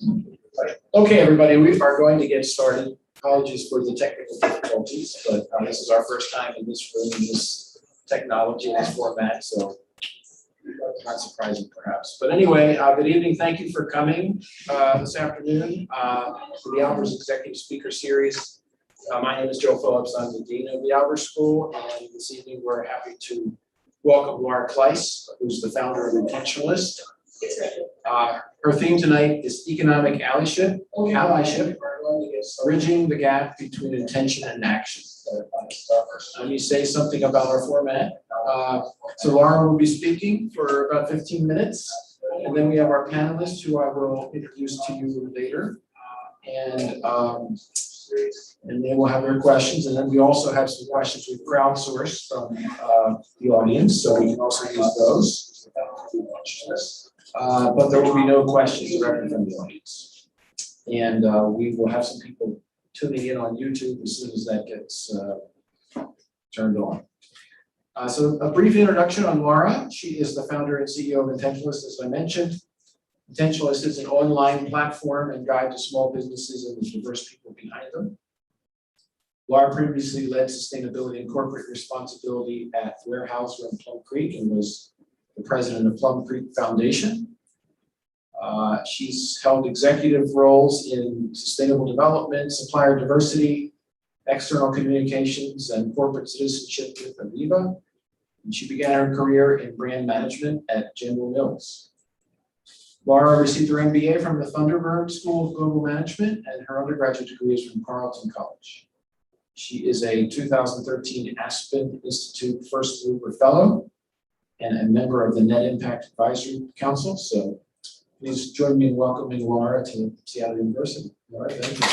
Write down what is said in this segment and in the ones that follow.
Okay, everybody, we are going to get started. Apologies for the technical difficulties, but this is our first time in this room, in this technology, in this format, so not surprising perhaps. But anyway, good evening. Thank you for coming this afternoon to the Albers Executive Speaker Series. My name is Joe Phillips. I'm the Dean of the Albers School, and this evening we're happy to welcome Laura Kleiss, who's the founder of Intentionalist. Her theme tonight is economic allyship, bridging the gap between intention and action. Let me say something about our format. So Laura will be speaking for about 15 minutes, and then we have our panelists who I will introduce to you later. And they will have their questions, and then we also have some questions we've crowdsourced from the audience, so we can also use those. But there will be no questions directly from the audience. And we will have some people tuning in on YouTube as soon as that gets turned on. So a brief introduction on Laura. She is the founder and CEO of Intentionalist, as I mentioned. Intentionalist is an online platform and guide to small businesses and the diverse people behind them. Laura previously led sustainability and corporate responsibility at Weyerhaeuser in Plum Creek and was the president of Plum Creek Foundation. She's held executive roles in sustainable development, supplier diversity, external communications, and corporate citizenship with Aviva. And she began her career in brand management at General Mills. Laura received her MBA from the Thunderbird School of Global Management, and her undergraduate degree is from Carleton College. She is a 2013 Aspen Institute First Mover Fellow and a member of the Net Impact Advisory Council. So please join me in welcoming Laura to Seattle University. Laura, thank you.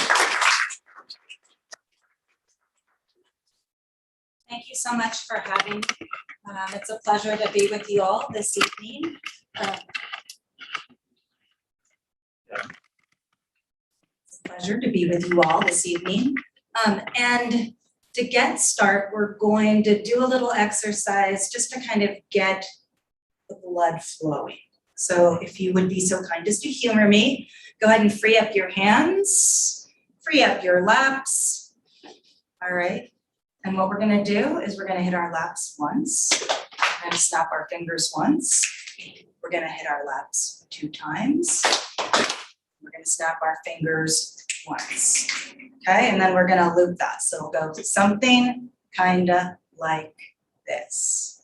Thank you so much for having me. It's a pleasure to be with you all this evening. It's a pleasure to be with you all this evening. And to get started, we're going to do a little exercise just to kind of get the blood flowing. So if you would be so kind as to humor me, go ahead and free up your hands, free up your laps. All right. And what we're going to do is we're going to hit our laps once. We're going to snap our fingers once. We're going to hit our laps 2 times. We're going to snap our fingers once. Okay, and then we're going to loop that. So we'll go something kind of like this.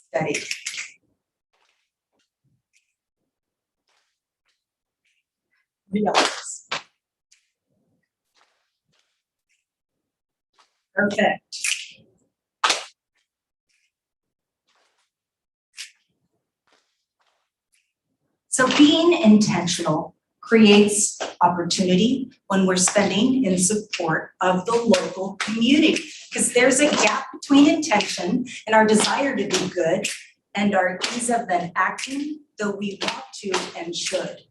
Steady. Relax. Perfect. So being intentional creates opportunity when we're spending in support of the local community, because there's a gap between intention and our desire to do good and our ease of then acting, though we want to and should.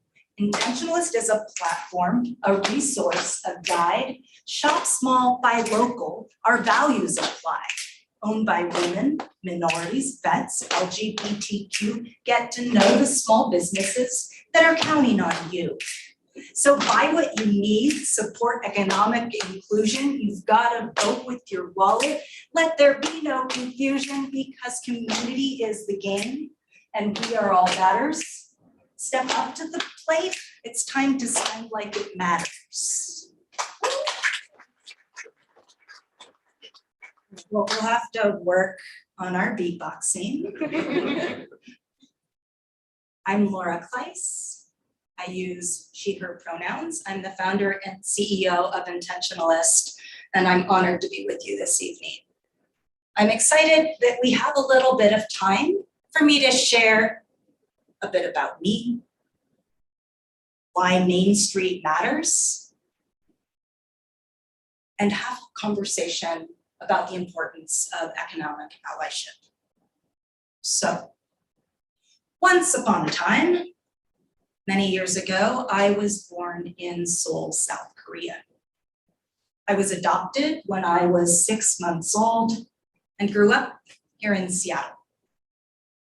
Intentionalist is a platform, a resource, a guide. Shop small, buy local. Our values apply. Owned by women, minorities, vets, LGBTQ. Get to know the small businesses that are counting on you. So buy what you need, support economic inclusion. You've got to vote with your wallet. Let there be no confusion, because community is the game and we are all batters. Step up to the plate. It's time to sound like it matters. Well, we'll have to work on our beatboxing. I'm Laura Kleiss. I use she, her pronouns. I'm the founder and CEO of Intentionalist, and I'm honored to be with you this evening. I'm excited that we have a little bit of time for me to share a bit about me, why Main Street matters, and have a conversation about the importance of economic allyship. So, once upon a time, many years ago, I was born in Seoul, South Korea. I was adopted when I was 6 months old and grew up here in Seattle.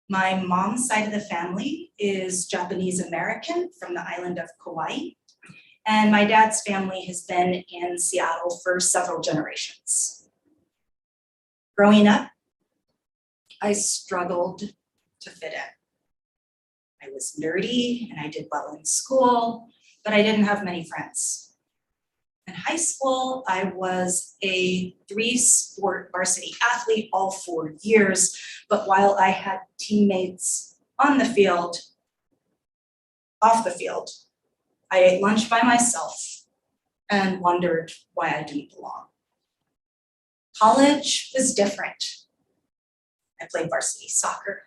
My mom's side of the family is Japanese American from the island of Kauai. And my dad's family has been in Seattle for several generations. Growing up, I struggled to fit in. I was nerdy and I did well in school, but I didn't have many friends. In high school, I was a 3-sport varsity athlete all 4 years, but while I had teammates on the field, off the field, I ate lunch by myself and wondered why I didn't belong. College was different. I played varsity soccer.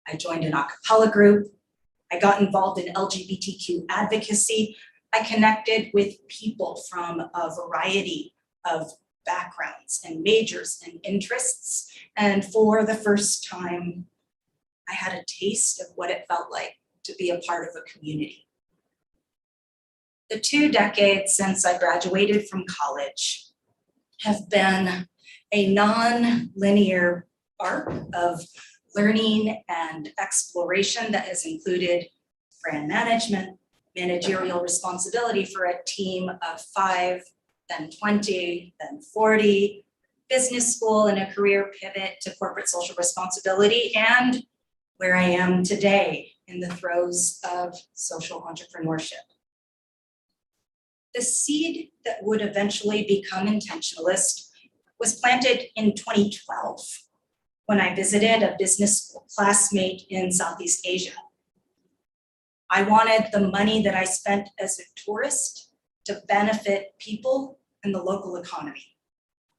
I joined an a cappella group. I got involved in LGBTQ advocacy. I connected with people from a variety of backgrounds and majors and interests. And for the first time, I had a taste of what it felt like to be a part of a community. The 2 decades since I graduated from college have been a non-linear arc of learning and exploration that has included brand management, managerial responsibility for a team of 5, then 20, then 40, business school and a career pivot to corporate social responsibility, and where I am today in the throes of social entrepreneurship. The seed that would eventually become Intentionalist was planted in 2012 when I visited a business school classmate in Southeast Asia. I wanted the money that I spent as a tourist to benefit people and the local economy,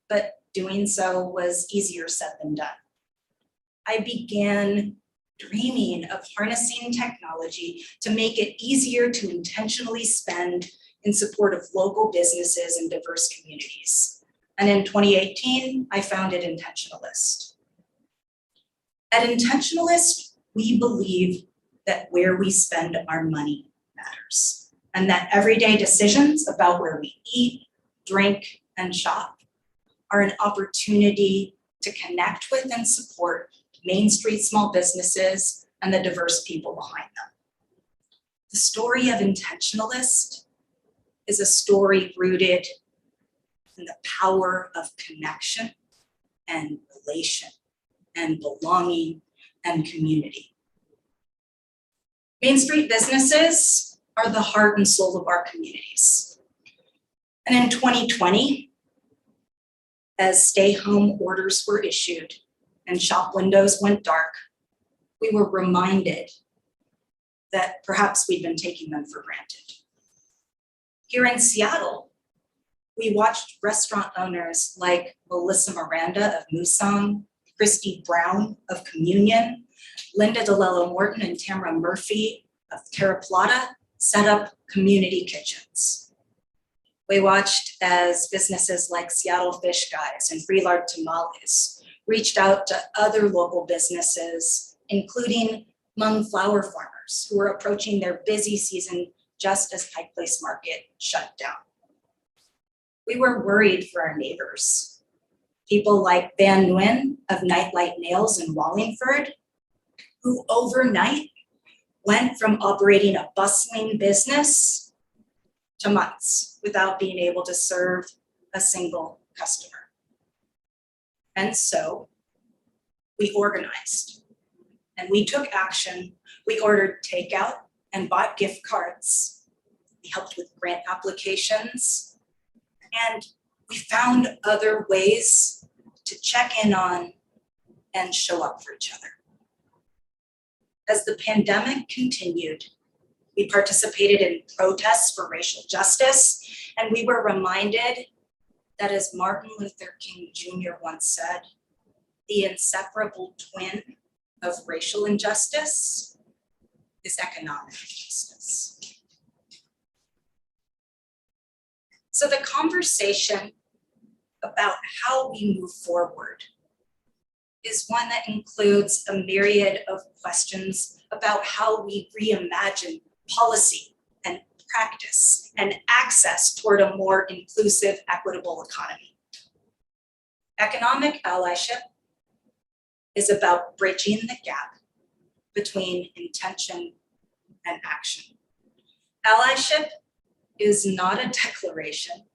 but doing so was easier said than done. I began dreaming of harnessing technology to make it easier to intentionally spend in support of local businesses and diverse communities. And in 2018, I founded Intentionalist. At Intentionalist, we believe that where we spend our money matters, and that everyday decisions about where we eat, drink, and shop are an opportunity to connect with and support Main Street small businesses and the diverse people behind them. The story of Intentionalist is a story rooted in the power of connection and relation and belonging and community. Main Street businesses are the heart and soul of our communities. And in 2020, as stay-home orders were issued and shop windows went dark, we were reminded that perhaps we'd been taking them for granted. Here in Seattle, we watched restaurant owners like Melissa Miranda of Musang, Christy Brown of Communion, Linda DeLello Morton and Tamara Murphy of Terra Plata set up community kitchens. We watched as businesses like Seattle Fish Guys and Freelard Tamales reached out to other local businesses, including Hmong flower farmers who were approaching their busy season just as Pike Place Market shut down. We were worried for our neighbors. People like Van Nguyen of Nightlight Nails in Wallingford, who overnight went from operating a bustling business to months without being able to serve a single customer. And so we organized and we took action. We ordered takeout and bought gift cards. We helped with grant applications, and we found other ways to check in on and show up for each other. As the pandemic continued, we participated in protests for racial justice, and we were reminded that, as Martin Luther King Jr. once said, the inseparable twin of racial injustice is economic injustice. So the conversation about how we move forward is one that includes a myriad of questions about how we reimagine policy and practice and access toward a more inclusive, equitable economy. Economic allyship is about bridging the gap between intention and action. Allyship is not a declaration,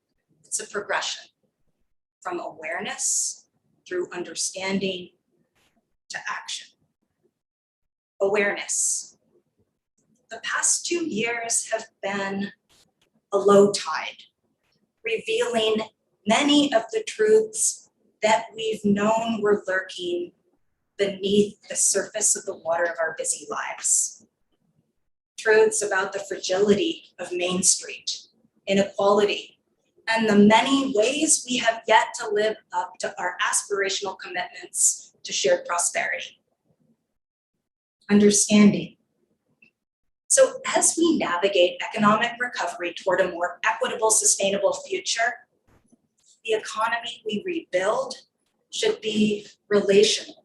it's a progression from awareness through understanding to action. Awareness. The past 2 years have been a low tide, revealing many of the truths that we've known were lurking beneath the surface of the water of our busy lives. Truths about the fragility of Main Street, inequality, and the many ways we have yet to live up to our aspirational commitments to shared prosperity. Understanding. So as we navigate economic recovery toward a more equitable, sustainable future, the economy we rebuild should be relational,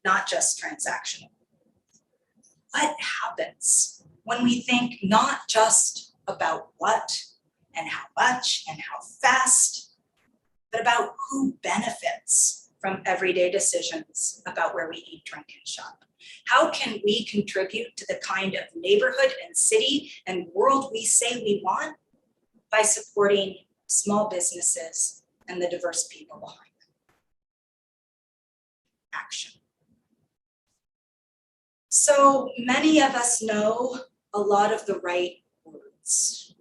not just transactional. What happens when we think not just about what and how much and how fast, but about who benefits from everyday decisions about where we eat, drink, and shop? How can we contribute to the kind of neighborhood and city and world we say we want by supporting small businesses and the diverse people behind them? Action. So many of us know a lot of the right words.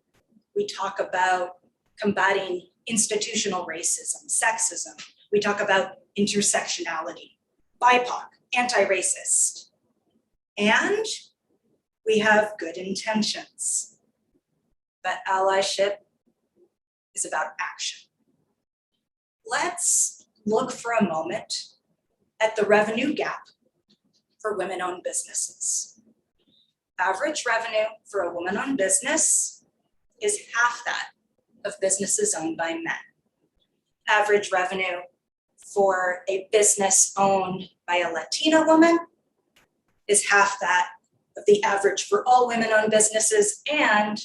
We talk about combating institutional racism, sexism. We talk about intersectionality, BIPOC, anti-racist. And we have good intentions. But allyship is about action. Let's look for a moment at the revenue gap for women-owned businesses. Average revenue for a woman-owned business is half that of businesses owned by men. Average revenue for a business owned by a Latina woman is half that of the average for all women-owned businesses, and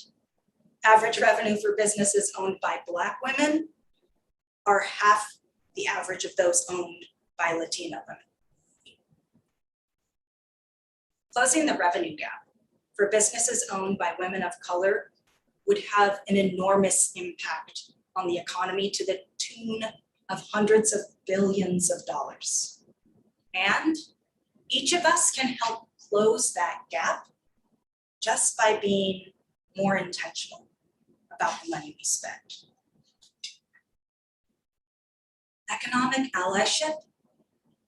average revenue for businesses owned by Black women are half the average of those owned by Latina women. Closing the revenue gap for businesses owned by women of color would have an enormous impact on the economy to the tune of hundreds of billions of dollars. And each of us can help close that gap just by being more intentional about the money we spend. Economic allyship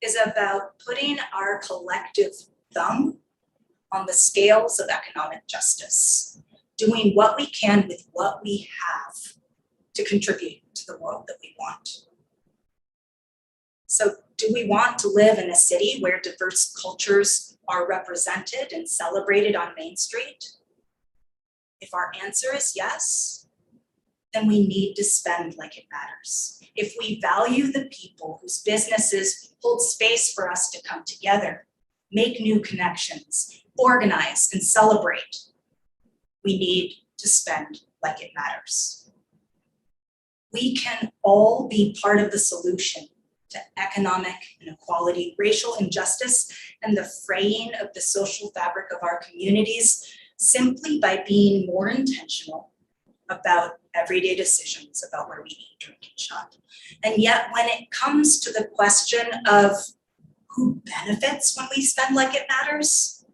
is about putting our collective thumb on the scales of economic justice, doing what we can with what we have to contribute to the world that we want. So do we want to live in a city where diverse cultures are represented and celebrated on Main Street? If our answer is yes, then we need to spend like it matters. If we value the people whose businesses hold space for us to come together, make new connections, organize and celebrate, we need to spend like it matters. We can all be part of the solution to economic inequality, racial injustice, and the fraying of the social fabric of our communities simply by being more intentional about everyday decisions about where we eat, drink, and shop. And yet when it comes to the question of who benefits when we spend like it matters,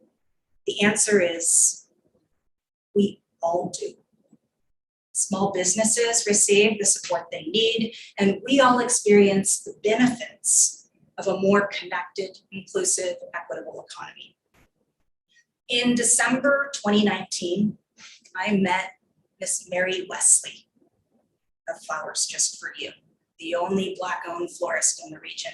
the answer is we all do. Small businesses receive the support they need, and we all experience the benefits of a more connected, inclusive, equitable economy. In December 2019, I met Miss Mary Wesley of Flowers Just For You, the only Black-owned florist in the region.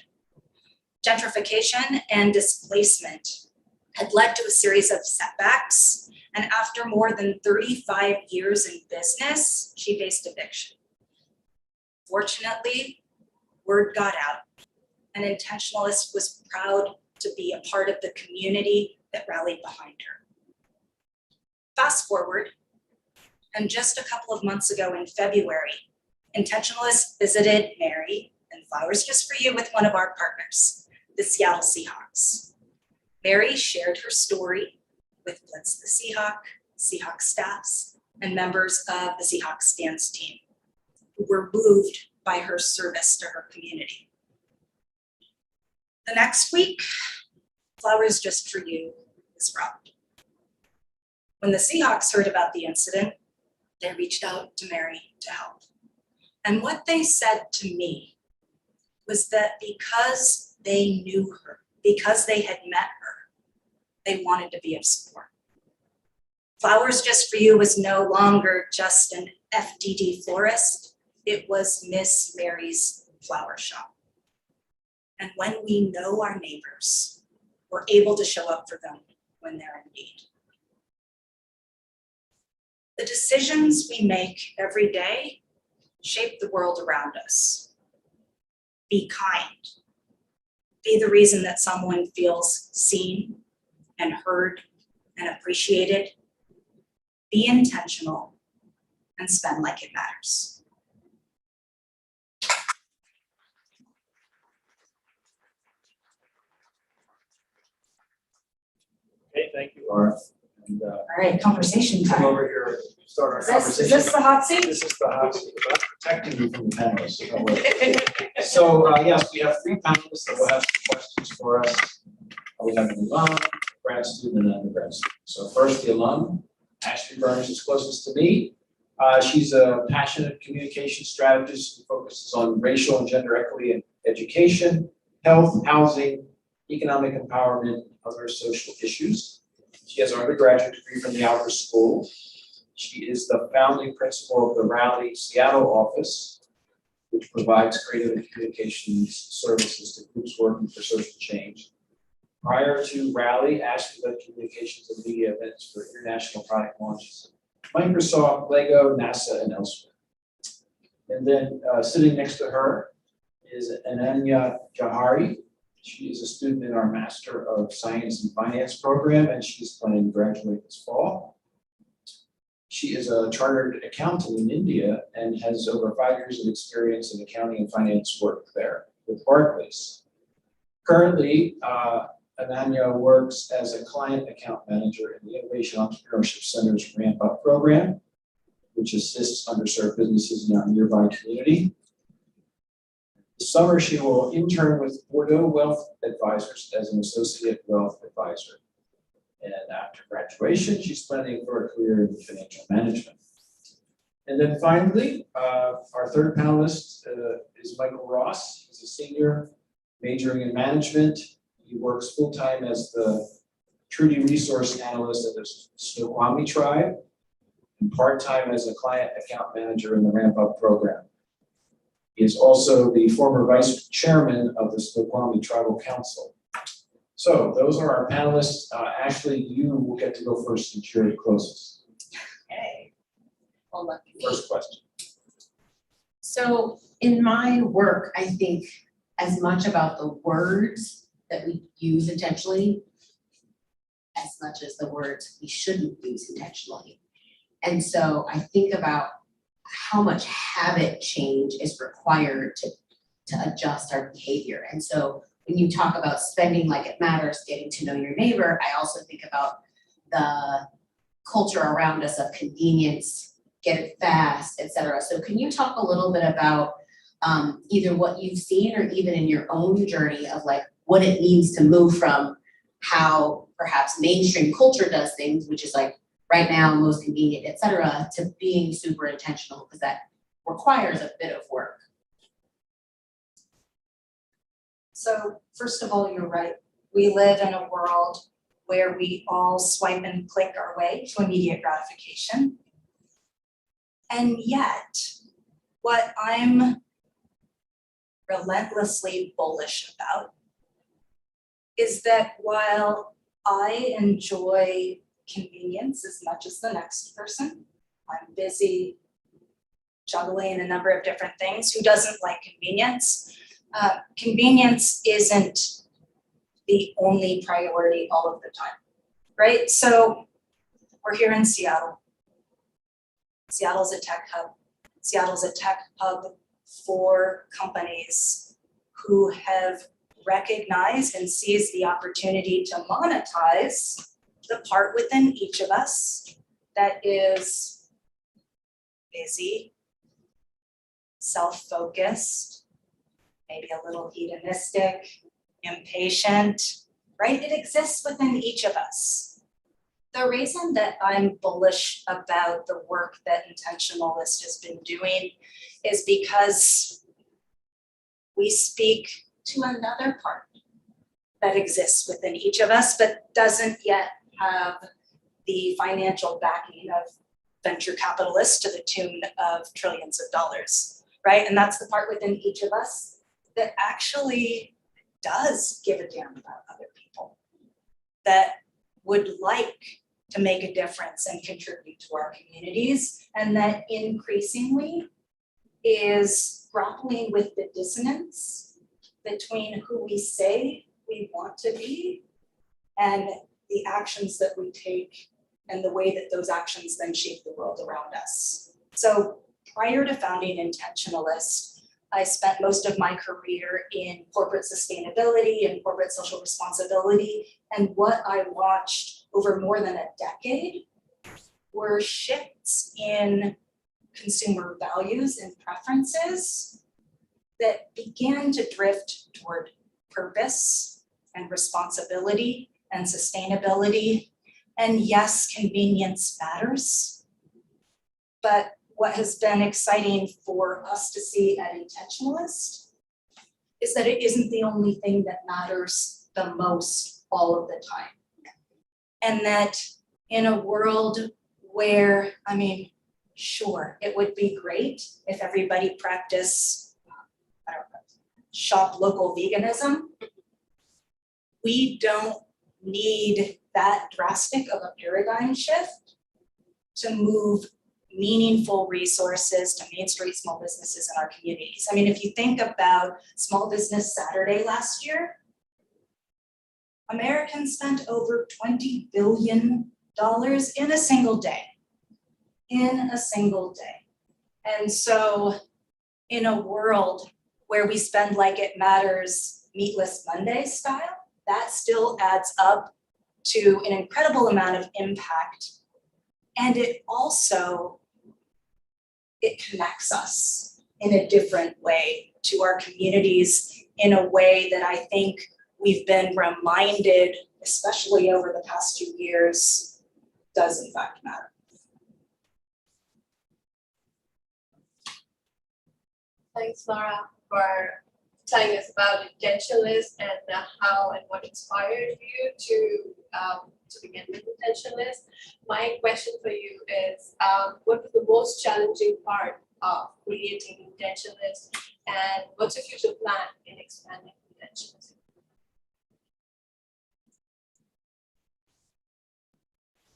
Gentrification and displacement had led to a series of setbacks, and after more than 35 years in business, she faced eviction. Fortunately, word got out, and Intentionalist was proud to be a part of the community that rallied behind her. Fast forward, and just a couple of months ago in February, Intentionalist visited Mary and Flowers Just For You with one of our partners, the Seattle Seahawks. Mary shared her story with Blitz the Seahawk, Seahawk staffs, and members of the Seahawks dance team who were moved by her service to her community. The next week, Flowers Just for You was brought. When the Seahawks heard about the incident, they reached out to Mary to help. And what they said to me was that because they knew her, because they had met her, they wanted to be of support. Flowers Just for You was no longer just an FDD florist, it was Miss Mary's flower shop. And when we know our neighbors, we're able to show up for them when they're in need. The decisions we make every day shape the world around us. Be kind. Be the reason that someone feels seen and heard and appreciated. Be intentional and spend like it matters. Okay, thank you, Laura. And All right, conversation come time. over here and start our Is conversation. this the hot seat? This is the hot seat, but I'm protecting you from the panelists. Don't worry. So, yes, we have 3 panelists that will have some questions for us. We have an alum, grad student, and an undergrad student. So first, the alum, Ashley Burns is closest to me. She's a passionate communication strategist who focuses on racial and gender equity in education, health, housing, economic empowerment, and other social issues. She has an undergraduate degree from the Albers School. She is the founding principal of the Raleigh, Seattle office, which provides creative and communications services to groups working for social change. Prior to Raleigh, Ashley led communications and media events for international product launches at Microsoft, Lego, NASA, and elsewhere. And then sitting next to her is Ananya Jahari. She is a student in our Master of Science and Finance program, and she's planning to graduate this fall. She is a chartered accountant in India and has over 5 years of experience in accounting and finance work there with Barclays. Currently, Ananya works as a client account manager in the Innovation Entrepreneurship Center's Ramp Up program, which assists underserved businesses in our nearby community. This summer, she will intern with Bordeaux Wealth Advisors as an associate wealth advisor. And after graduation, she's planning for a career in financial management. And then finally, our third panelist is Michael Ross. He's a senior majoring in management. He works full-time as the Trudy Resource Analyst at the Snoqualmie Tribe and part-time as a client account manager in the Ramp Up program. He is also the former vice chairman of the Snoqualmie Tribal Council. So those are our panelists. Ashley, you will get to go first since you're the closest. Okay. Well, lucky me. First question. So in my work, I think as much about the words that we use intentionally as much as the words we shouldn't use intentionally. And so I think about how much habit change is required to adjust our behavior. And so when you talk about spending like it matters, getting to know your neighbor, I also think about the culture around us of convenience, get it fast, et cetera. So can you talk a little bit about either what you've seen or even in your own journey of like what it means to move from how perhaps mainstream culture does things, which is like right now, most convenient, et cetera, to being super intentional because that requires a bit of work. So first of all, you're right. We live in a world where we all swipe and click our way to immediate gratification. And yet, what I'm relentlessly bullish about is that while I enjoy convenience as much as the next person, I'm busy juggling a number of different things. Who doesn't like convenience? Convenience isn't the only priority all of the time, right? So we're here in Seattle. Seattle's a tech hub. Seattle's a tech hub for companies who have recognized and sees the opportunity to monetize the part within each of us that is busy, self-focused, maybe a little hedonistic, impatient, right? It exists within each of us. The reason that I'm bullish about the work that Intentionalist has been doing is because we speak to another part that exists within each of us, but doesn't yet have the financial backing of venture capitalists to the tune of trillions of dollars, right? And that's the part within each of us that actually does give a damn about other people, that would like to make a difference and contribute to our communities, and that increasingly is grappling with the dissonance between who we say we want to be and the actions that we take and the way that those actions then shape the world around us. So prior to founding Intentionalist, I spent most of my career in corporate sustainability and corporate social responsibility. And what I watched over more than a decade were shifts in consumer values and preferences that began to drift toward purpose and responsibility and sustainability. And yes, convenience matters. But what has been exciting for us to see at Intentionalist is that it isn't the only thing that matters the most all of the time. And that in a world where, I mean, sure, it would be great if everybody practiced, shop local veganism. We don't need that drastic of a paradigm shift to move meaningful resources to Main Street small businesses in our communities. I mean, if you think about Small Business Saturday last year, Americans spent over $20 billion in a single day. And so in a world where we spend like it matters Meatless Monday style, that still adds up to an incredible amount of impact. And it also, it connects us in a different way to our communities in a way that I think we've been reminded, especially over the past 2 years, does in fact matter. Thanks, Laura, for telling us about Intentionalist and how and what inspired you to begin with Intentionalist. My question for you is, what was the most challenging part of creating Intentionalist, and what's your future plan in expanding Intentionalist?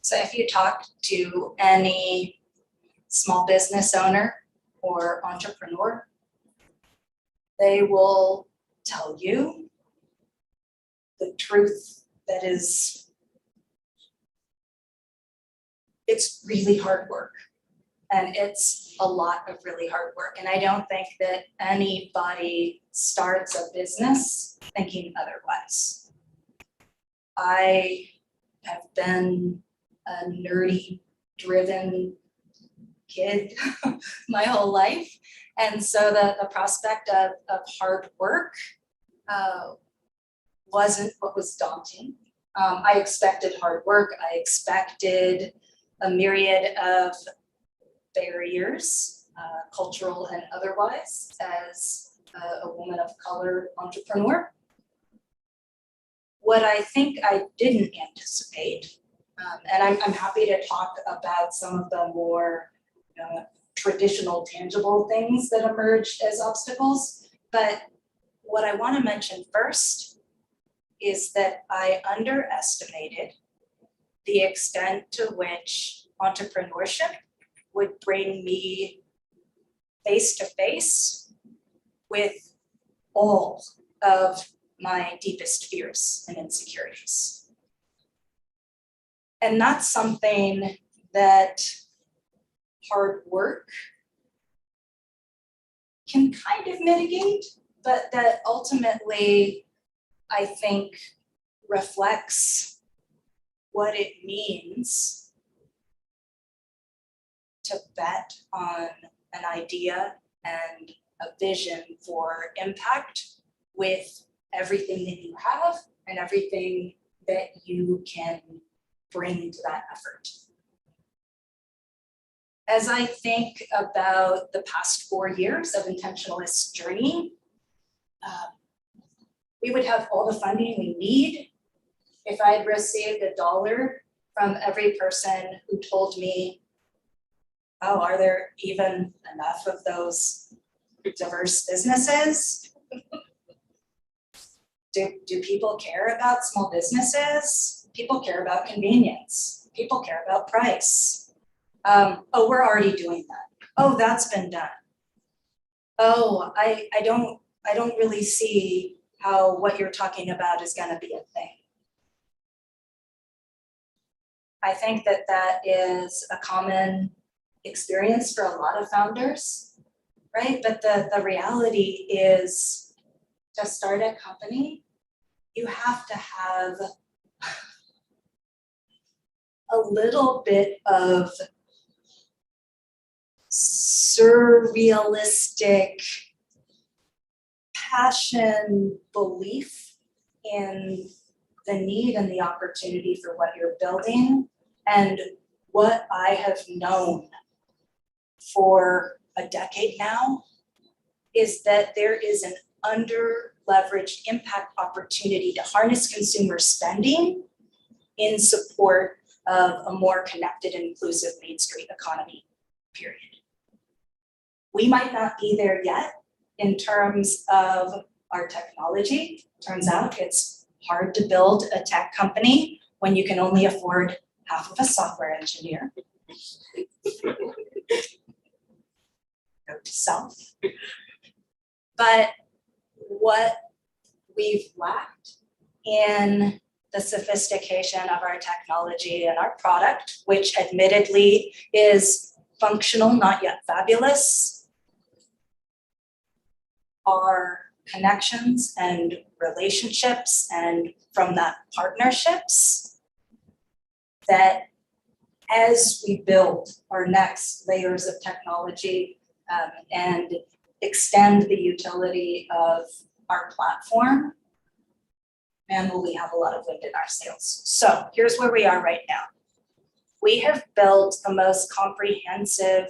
So if you talk to any small business owner or entrepreneur, they will tell you the truth that is, it's really hard work. And it's a lot of really hard work. And I don't think that anybody starts a business thinking otherwise. I have been a nerdy, driven kid my whole life. And so the prospect of hard work wasn't what was daunting. I expected hard work. I expected a myriad of barriers, cultural and otherwise, as a woman of color entrepreneur. What I think I didn't anticipate, and I'm happy to talk about some of the more traditional tangible things that emerged as obstacles, but what I want to mention first is that I underestimated the extent to which entrepreneurship would bring me face to face with all of my deepest fears and insecurities. And that's something that hard work can kind of mitigate, but that ultimately I think, reflects what it means to bet on an idea and a vision for impact with everything that you have and everything that you can bring to that effort. As I think about the past 4 years of Intentionalist's journey, we would have all the funding we need if I had received $1 from every person who told me, oh, are there even enough of those diverse businesses? Do people care about small businesses? People care about convenience. People care about price. Oh, we're already doing that. Oh, that's been done. Oh, I don't really see how what you're talking about is gonna be a thing. I think that that is a common experience for a lot of founders, right? But the reality is, to start a company, you have to have a little bit of surrealistic passion, belief in the need and the opportunity for what you're building. And what I have known for a decade now is that there is an under-leveraged impact opportunity to harness consumer spending in support of a more connected and inclusive Main Street economy, period. We might not be there yet in terms of our technology. Turns out it's hard to build a tech company when you can only afford half of a software engineer. Note to self. But what we've lacked in the sophistication of our technology and our product, which admittedly is functional, not yet fabulous, are connections and relationships, and from that, partnerships, that as we build our next layers of technology and extend the utility of our platform, man, will we have a lot of wind in our sails. So here's where we are right now. We have built the most comprehensive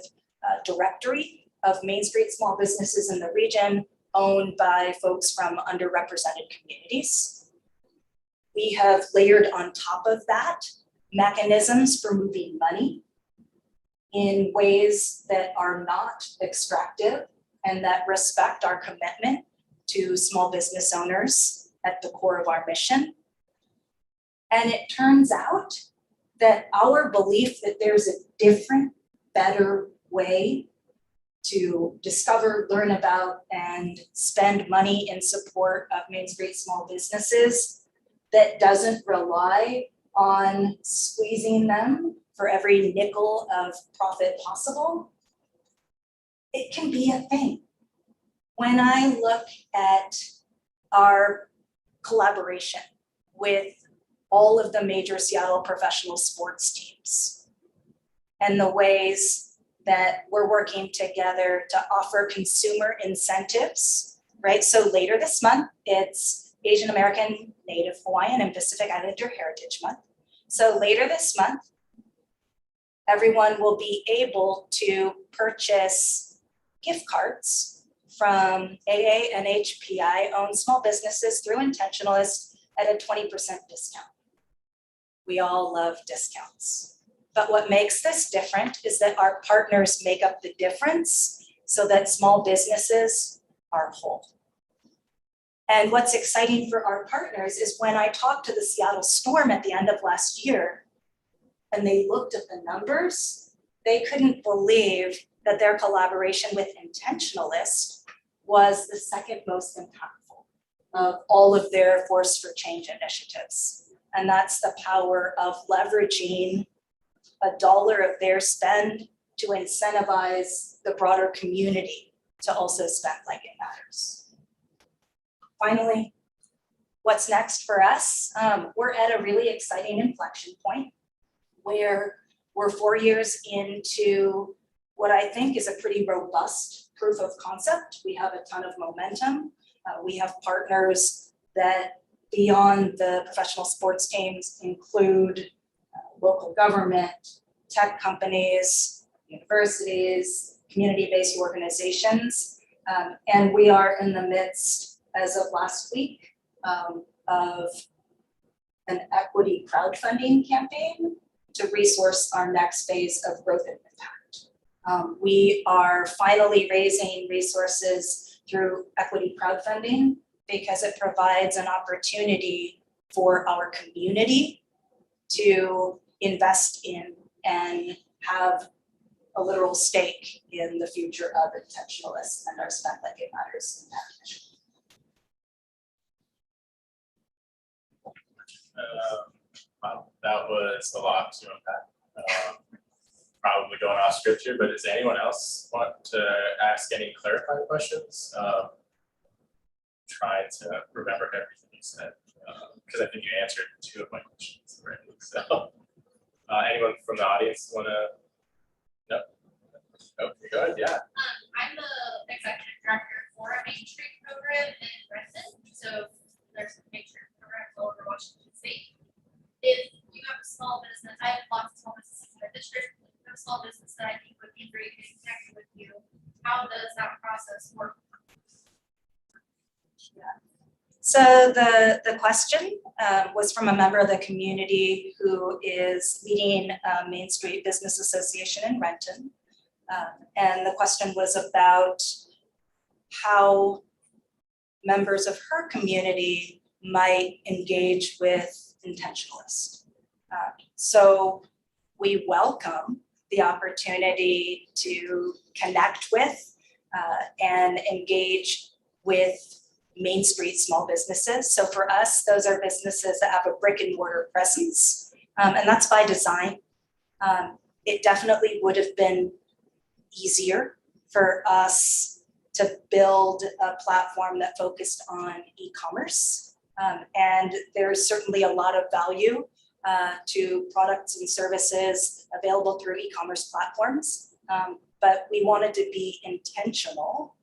directory of Main Street small businesses in the region, owned by folks from underrepresented communities. We have layered on top of that mechanisms for moving money in ways that are not extractive and that respect our commitment to small business owners at the core of our mission. And it turns out that our belief that there's a different, better way to discover, learn about, and spend money in support of Main Street small businesses that doesn't rely on squeezing them for every nickel of profit possible, it can be a thing. When I look at our collaboration with all of the major Seattle professional sports teams and the ways that we're working together to offer consumer incentives, right? So later this month, it's Asian American, Native Hawaiian, and Pacific Islander Heritage Month. So later this month, everyone will be able to purchase gift cards from AA and HPI-owned small businesses through Intentionalist at a 20% discount. We all love discounts. But what makes this different is that our partners make up the difference so that small businesses are whole. And what's exciting for our partners is when I talked to the Seattle Storm at the end of last year, and they looked at the numbers, they couldn't believe that their collaboration with Intentionalist was the second most impactful of all of their Force for Change initiatives. And that's the power of leveraging $1 of their spend to incentivize the broader community to also spend like it matters. Finally, what's next for us? We're at a really exciting inflection point where we're 4 years into what I think is a pretty robust proof of concept. We have a ton of momentum. We have partners that beyond the professional sports teams include local government, tech companies, universities, community-based organizations. And we are in the midst, as of last week, of an equity crowdfunding campaign to resource our next phase of growth and impact. We are finally raising resources through equity crowdfunding because it provides an opportunity for our community to invest in and have a literal stake in the future of intentionalists and our Spend Like It Matters impact mission. Wow, that was a lot to unpack. Probably going off script here, but does anyone else want to ask any clarifying questions? Try to remember everything you said, because I think you answered 2 of my questions already. So, anyone from the audience want to? No. Okay, go ahead. Yeah. I'm the executive director for a Main Street program in Renton. So there's a Main Street program all over Washington State. If you have a small business, I have lots of small businesses in my district. If you have a small business that I think would be great to connect with you, how does that process work? So the question was from a member of the community who is leading Main Street Business Association in Renton. And the question was about how members of her community might engage with intentionalists. So we welcome the opportunity to connect with and engage with Main Street small businesses. So for us, those are businesses that have a brick and mortar presence, and that's by design. It definitely would have been easier for us to build a platform that focused on e-commerce. And there's certainly a lot of value to products and services available through e-commerce platforms. But we wanted to be intentional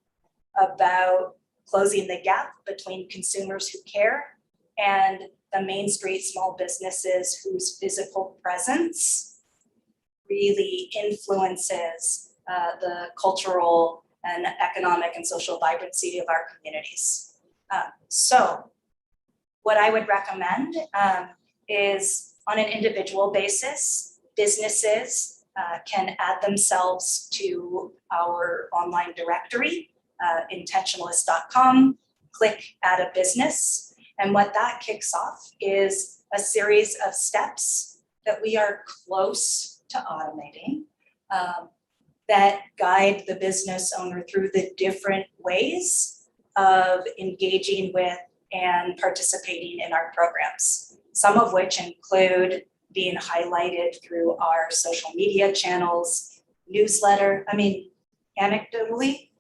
about closing the gap between consumers who care and the Main Street small businesses whose physical presence really influences the cultural and economic and social vibrancy of our communities. So what I would recommend is on an individual basis, businesses can add themselves to our online directory, intentionalist.com, click add a business. And what that kicks off is a series of steps that we are close to automating that guide the business owner through the different ways of engaging with and participating in our programs, some of which include being highlighted through our social media channels, newsletter. I mean, anecdotally,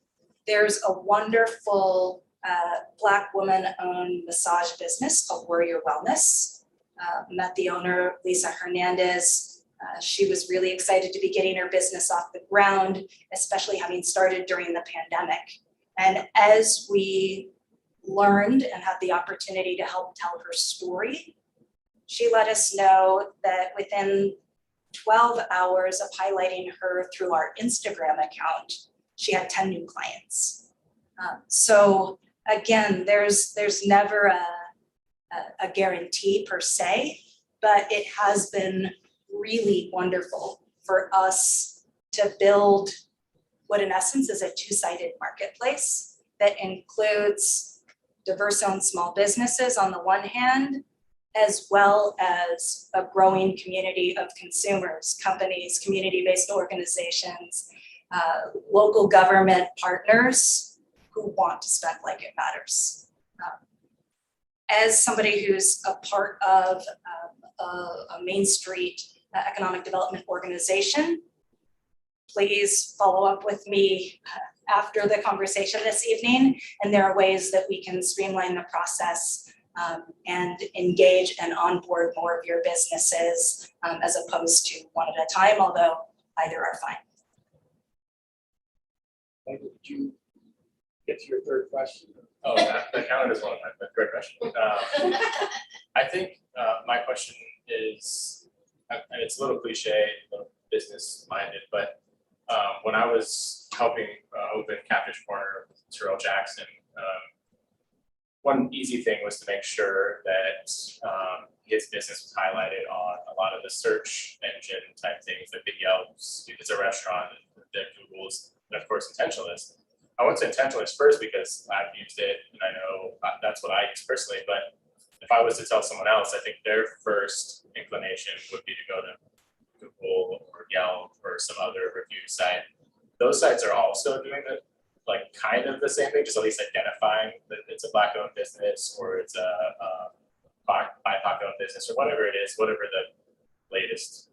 there's a wonderful Black woman-owned massage business called Warrior Wellness. Met the owner, Lisa Hernandez. She was really excited to be getting her business off the ground, especially having started during the pandemic. And as we learned and had the opportunity to help tell her story, she let us know that within 12 hours of highlighting her through our Instagram account, she had 10 new clients. So again, there's never a guarantee per se, but it has been really wonderful for us to build what in essence is a two-sided marketplace that includes diverse-owned small businesses on the one hand, as well as a growing community of consumers, companies, community-based organizations, local government partners who want to spend like it matters. As somebody who's a part of a Main Street economic development organization, please follow up with me after the conversation this evening, and there are ways that we can streamline the process and engage and onboard more of your businesses as opposed to one at a time, although either are fine. Thank you. Did you get to your third question? Oh, that counted as one of my great question. I think my question is, and it's a little cliche, a little business minded, but when I was helping open Catfish Corner with Terrell Jackson, one easy thing was to make sure that his business was highlighted on a lot of the search engine type things, like the Yelps, if it's a restaurant, the Googles, and of course Intentionalist. I went to Intentionalist first because I've used it and I know that's what I use personally, but if I was to tell someone else, I think their first inclination would be to go to Google or Yelp or some other review site. Those sites are also doing the kind of the same thing, just at least identifying that it's a Black owned business or it's a BIPOC owned business or whatever it is, whatever the latest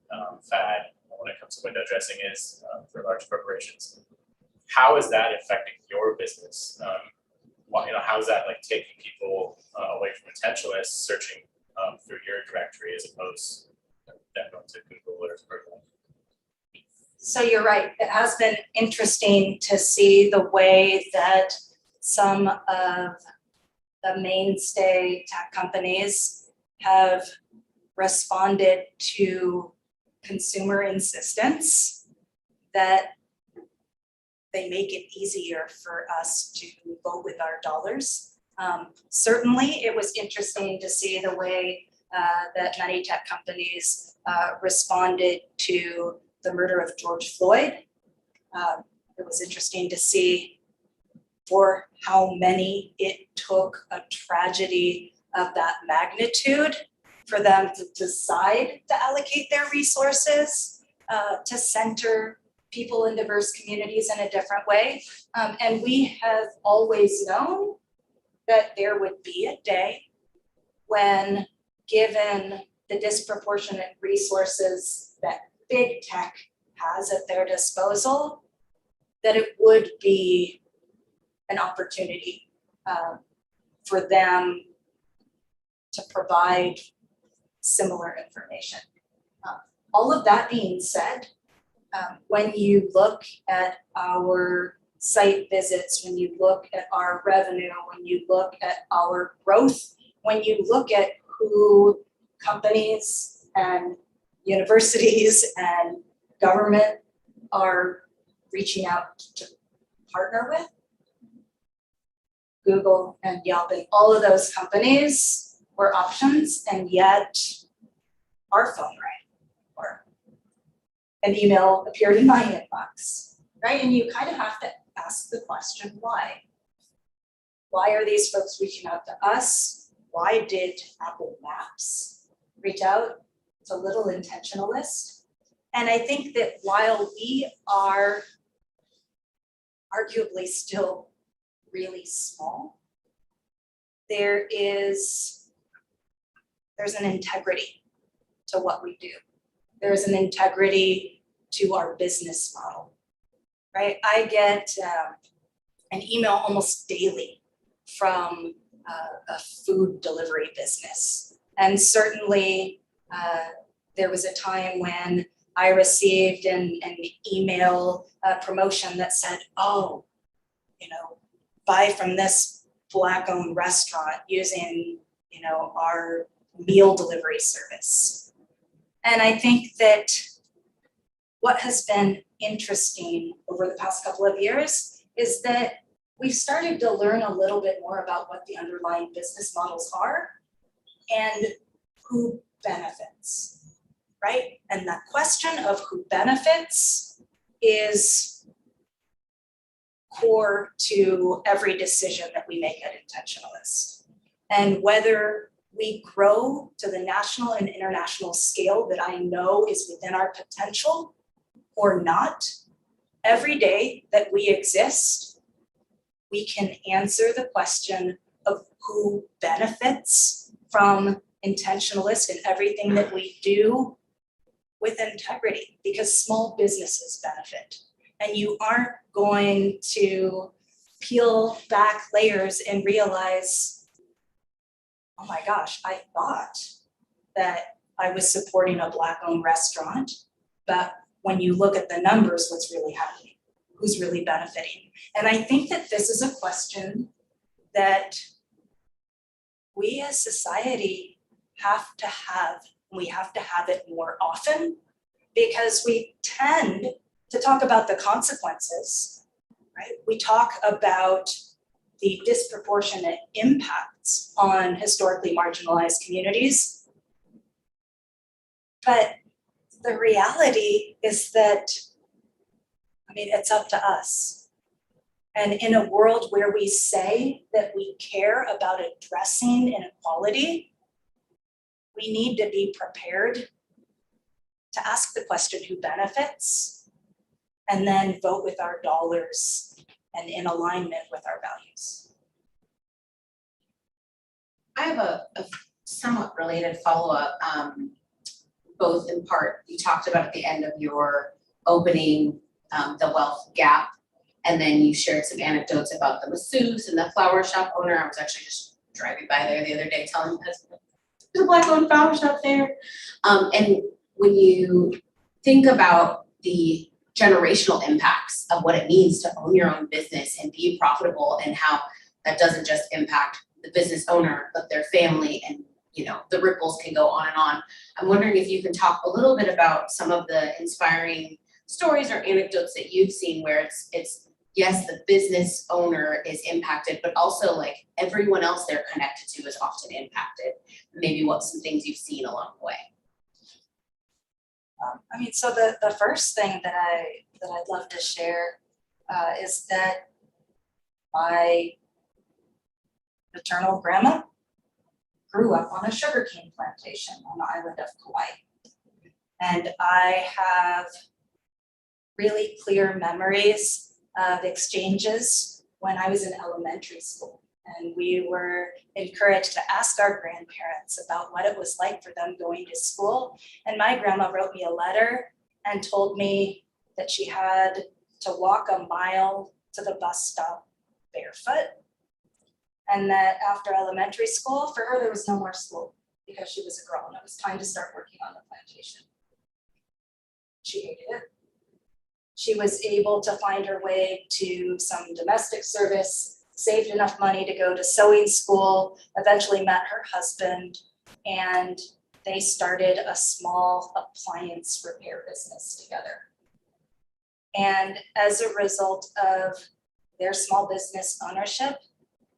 fad when it comes to window dressing is for large corporations. How is that affecting your business? How is that taking people away from Intentionalists searching through your directory as opposed to them going to Google or So you're right, it has been interesting to see the way that some of the mainstay tech companies have responded to consumer insistence that they make it easier for us to vote with our dollars. Certainly, it was interesting to see the way that many tech companies responded to the murder of George Floyd. It was interesting to see for how many it took a tragedy of that magnitude for them to decide to allocate their resources to center people in diverse communities in a different way. And we have always known that there would be a day when, given the disproportionate resources that big tech has at their disposal, that it would be an opportunity for them to provide similar information. All of that being said, when you look at our site visits, when you look at our revenue, when you look at our growth, when you look at who companies and universities and government are reaching out to partner with, Google and Yelp and all of those companies were options, and yet our phone rang or an email appeared in my inbox, right? And you kind of have to ask the question, why? Why are these folks reaching out to us? Why did Apple Maps reach out to Little Intentionalist? And I think that while we are arguably still really small, there's an integrity to what we do. There's an integrity to our business model, right? I get an email almost daily from a food delivery business. And certainly there was a time when I received an email promotion that said, oh, buy from this Black-owned restaurant using, our meal delivery service. And I think that what has been interesting over the past couple of years is that we've started to learn a little bit more about what the underlying business models are and who benefits, right? And that question of who benefits is core to every decision that we make at Intentionalist. And whether we grow to the national and international scale that I know is within our potential or not, every day that we exist, we can answer the question of who benefits from Intentionalist and everything that we do with integrity, because small businesses benefit. And you aren't going to peel back layers and realize oh my gosh, I thought that I was supporting a Black-owned restaurant, but when you look at the numbers, what's really happening? Who's really benefiting? And I think that this is a question that we as society have to have, and we have to have it more often, because we tend to talk about the consequences, right? We talk about the disproportionate impacts on historically marginalized communities. But the reality is that, I mean, it's up to us. And in a world where we say that we care about addressing inequality, we need to be prepared to ask the question, who benefits, and then vote with our dollars and in alignment with our values. I have a somewhat related follow-up, both in part, you talked about at the end of your opening, the wealth gap, and then you shared some anecdotes about the masseuse and the flower shop owner. I was actually just driving by there the other day telling my husband, there's a Black-owned flower shop there. And when you think about the generational impacts of what it means to own your own business and be profitable, and how that doesn't just impact the business owner, but their family, and the ripples can go on and on. I'm wondering if you can talk a little bit about some of the inspiring stories or anecdotes that you've seen where it's yes, the business owner is impacted, but also like everyone else they're connected to is often impacted. Maybe what's some things you've seen along the way. So the first thing that I'd love to share is that my maternal grandma grew up on a sugarcane plantation on the island of Kauai. And I have really clear memories of exchanges when I was in elementary school. And we were encouraged to ask our grandparents about what it was like for them going to school. And my grandma wrote me a letter and told me that she had to walk a mile to the bus stop barefoot. And that after elementary school, for her, there was no more school because she was a girl and it was time to start working on the plantation. She hated it. She was able to find her way to some domestic service, saved enough money to go to sewing school, eventually met her husband, and they started a small appliance repair business together. And as a result of their small business ownership,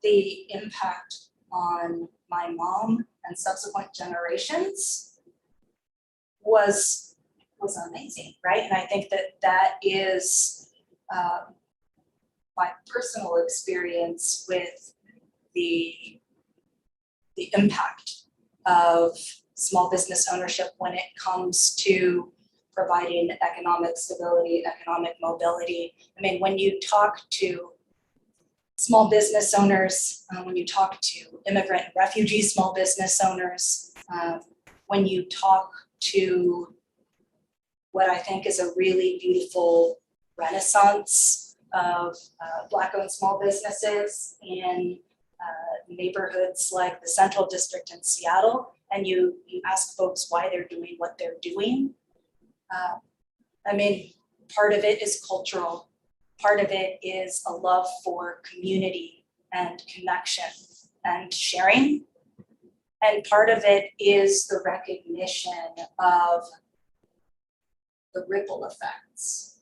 the impact on my mom and subsequent generations was amazing, right? And I think that is my personal experience with the impact of small business ownership when it comes to providing economic stability, economic mobility. I mean, when you talk to small business owners, when you talk to immigrant and refugee small business owners, when you talk to what I think is a really beautiful renaissance of Black-owned small businesses in neighborhoods like the Central District in Seattle, and you ask folks why they're doing what they're doing. Part of it is cultural. Part of it is a love for community and connection and sharing. And part of it is the recognition of the ripple effects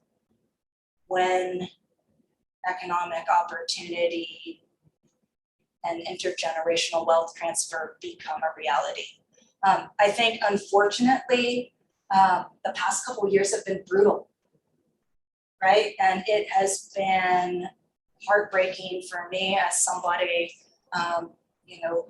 when economic opportunity and intergenerational wealth transfer become a reality. I think, unfortunately, the past couple of years have been brutal, right? And it has been heartbreaking for me as somebody,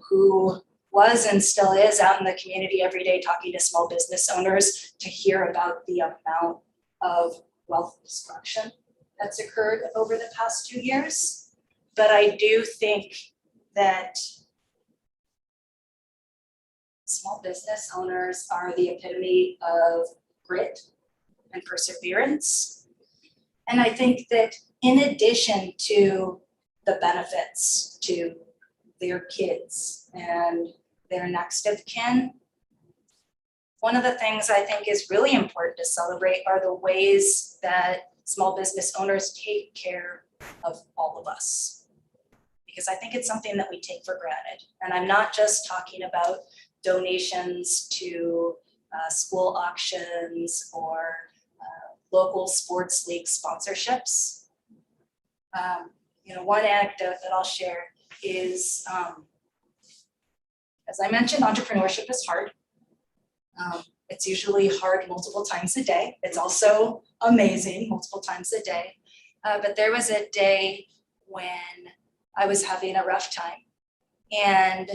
who was and still is out in the community every day talking to small business owners, to hear about the amount of wealth destruction that's occurred over the past 2 years. But I do think that small business owners are the epitome of grit and perseverance. And I think that in addition to the benefits to their kids and their next of kin. One of the things I think is really important to celebrate are the ways that small business owners take care of all of us. Because I think it's something that we take for granted. And I'm not just talking about donations to school auctions or local sports league sponsorships. One anecdote that I'll share is, as I mentioned, entrepreneurship is hard. It's usually hard multiple times a day. It's also amazing multiple times a day. But there was a day when I was having a rough time. And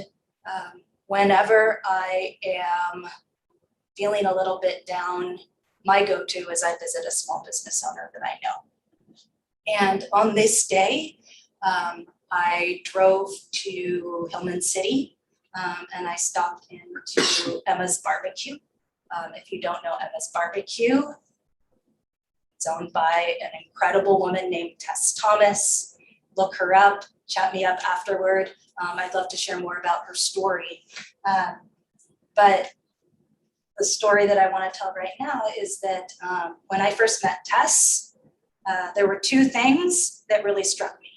whenever I am feeling a little bit down, my go-to is I visit a small business owner that I know. And on this day, I drove to Hillman City and I stopped into Emma's Barbecue. If you don't know Emma's Barbecue, it's owned by an incredible woman named Tess Thomas. Look her up, chat me up afterward. I'd love to share more about her story. But the story that I want to tell right now is that when I first met Tess, there were two things that really struck me.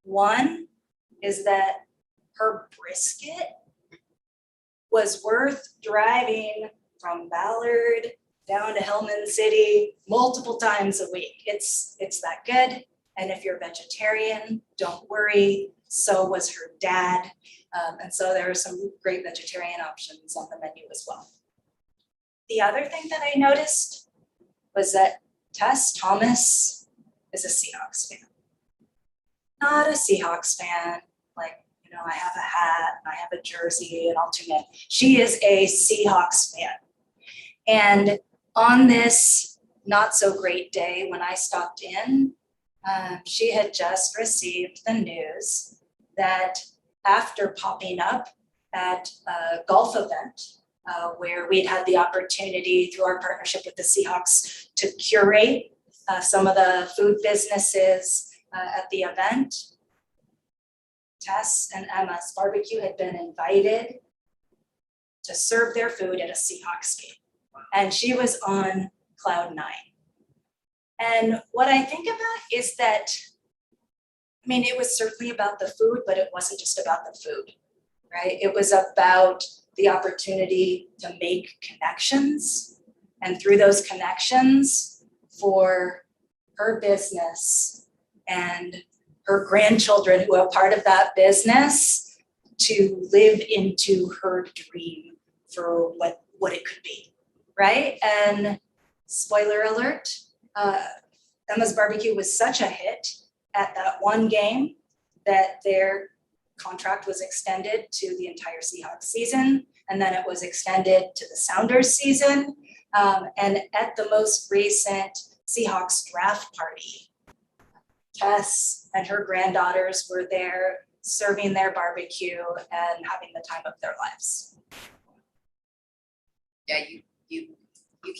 One is that her brisket was worth driving from Ballard down to Hillman City multiple times a week. It's that good. And if you're vegetarian, don't worry. So was her dad. And so there are some great vegetarian options on the menu as well. The other thing that I noticed was that Tess Thomas is a Seahawks fan. Not a Seahawks fan, like, I have a hat and I have a jersey and I'll tune in. She is a Seahawks fan. And on this not so great day when I stopped in, she had just received the news that after popping up at a golf event where we'd had the opportunity through our partnership with the Seahawks to curate some of the food businesses at the event, Tess and Emma's Barbecue had been invited to serve their food at a Seahawks game. And she was on cloud nine. And what I think about is that, it was certainly about the food, but it wasn't just about the food, right? It was about the opportunity to make connections. And through those connections, for her business and her grandchildren who are part of that business to live into her dream for what it could be, right? And spoiler alert, Emma's Barbecue was such a hit at that one game that their contract was extended to the entire Seahawks season, and then it was extended to the Sounders season. And at the most recent Seahawks draft party, Tess and her granddaughters were there serving their barbecue and having the time of their lives. Yeah, you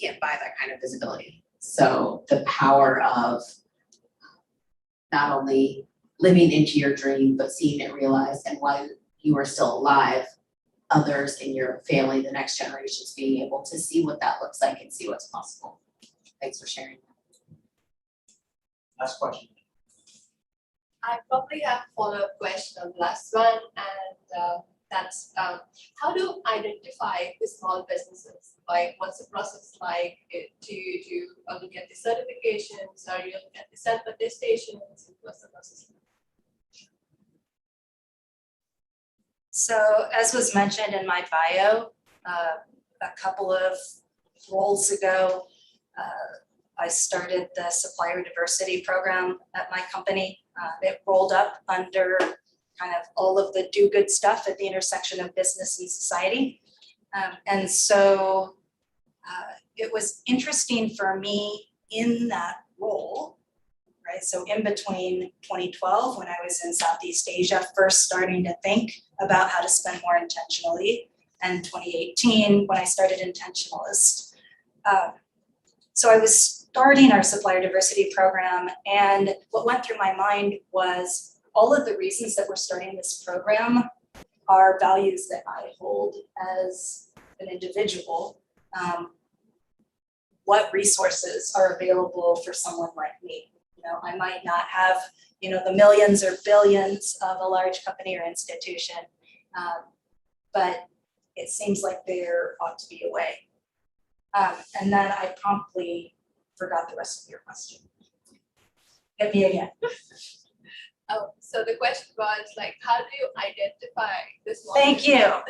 can't buy that kind of visibility. So the power of not only living into your dream, but seeing it realized, and while you are still alive, others in your family, the next generations, being able to see what that looks like and see what's possible. Thanks for sharing. Last question. I probably have a follow-up question on the last one, and that's how to identify the small businesses? Like, what's the process like? Do you look at the certifications? Are you looking at the self-attestations? What's the process like? So as was mentioned in my bio, a couple of roles ago, I started the supplier diversity program at my company. It rolled up under kind of all of the do good stuff at the intersection of business and society. And so it was interesting for me in that role, right? So in between 2012, when I was in Southeast Asia, first starting to think about how to spend more intentionally, and 2018, when I started Intentionalist. So I was starting our supplier diversity program, and what went through my mind was all of the reasons that we're starting this program are values that I hold as an individual. What resources are available for someone like me? I might not have, the millions or billions of a large company or institution, but it seems like there ought to be a way. And then I promptly forgot the rest of your question. Hit me again. Oh, so the question was like, how do you identify this one? Thank you.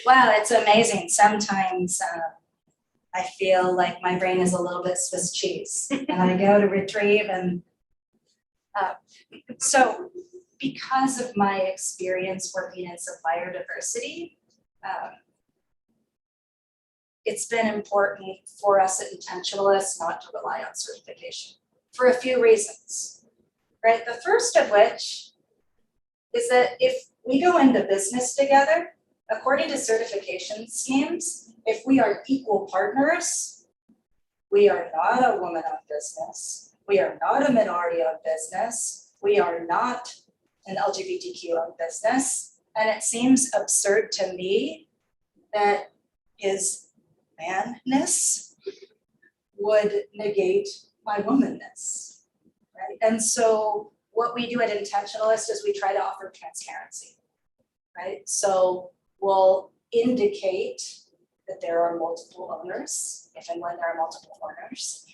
Wow, it's amazing. Sometimes I feel like my brain is a little bit Swiss cheese and I go to retrieve and so because of my experience working in supplier diversity, it's been important for us at Intentionalists not to rely on certification for a few reasons, right? The first of which is that if we go into business together, according to certification schemes, if we are equal partners, we are not a woman-owned business, we are not a minority-owned business, we are not an LGBTQ-owned business, and it seems absurd to me that his manness would negate my womanness, right? And so what we do at Intentionalist is we try to offer transparency, right? So we'll indicate that there are multiple owners, if and when there are multiple owners.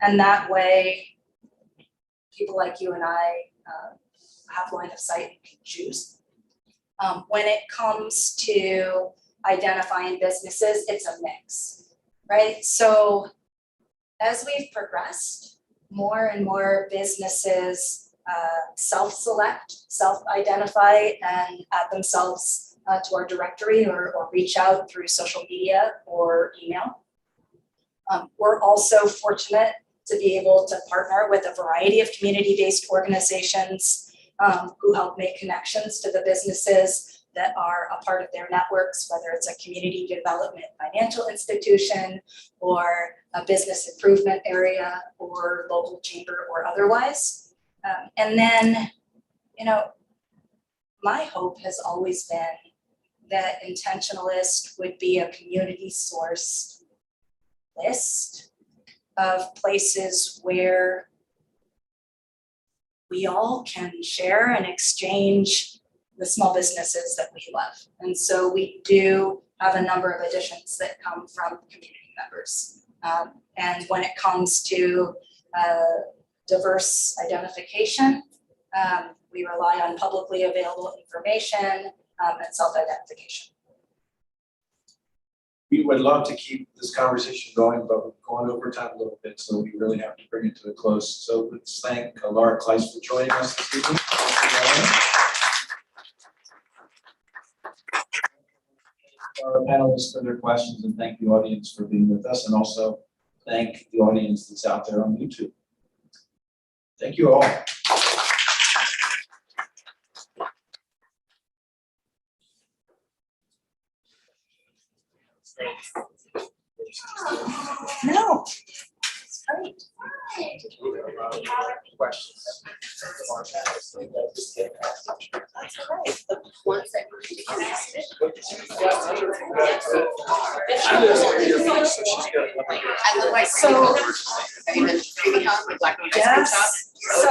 And that way, people like you and I have line of sight and can choose. When it comes to identifying businesses, it's a mix, right? So as we've progressed, more and more businesses self-select, self-identify, and add themselves to our directory or reach out through social media or email. We're also fortunate to be able to partner with a variety of community-based organizations who help make connections to the businesses that are a part of their networks, whether it's a community development financial institution or a business improvement area or local chamber or otherwise. And then, my hope has always been that Intentionalist would be a community sourced list of places where we all can share and exchange the small businesses that we love. And so we do have a number of additions that come from community members. And when it comes to diverse identification, we rely on publicly available information and self-identification. We would love to keep this conversation going, but we're going over time a little bit, so we really have to bring it to a close. So let's thank Laura Kleiss for joining us this evening. Our panelists for their questions, and thank the audience for being with us, and also thank the audience that's out there on YouTube. Thank you all. No, it's great. Questions? That's all right. The ones that I look like So, baby hug with black ice cream shop. yes, so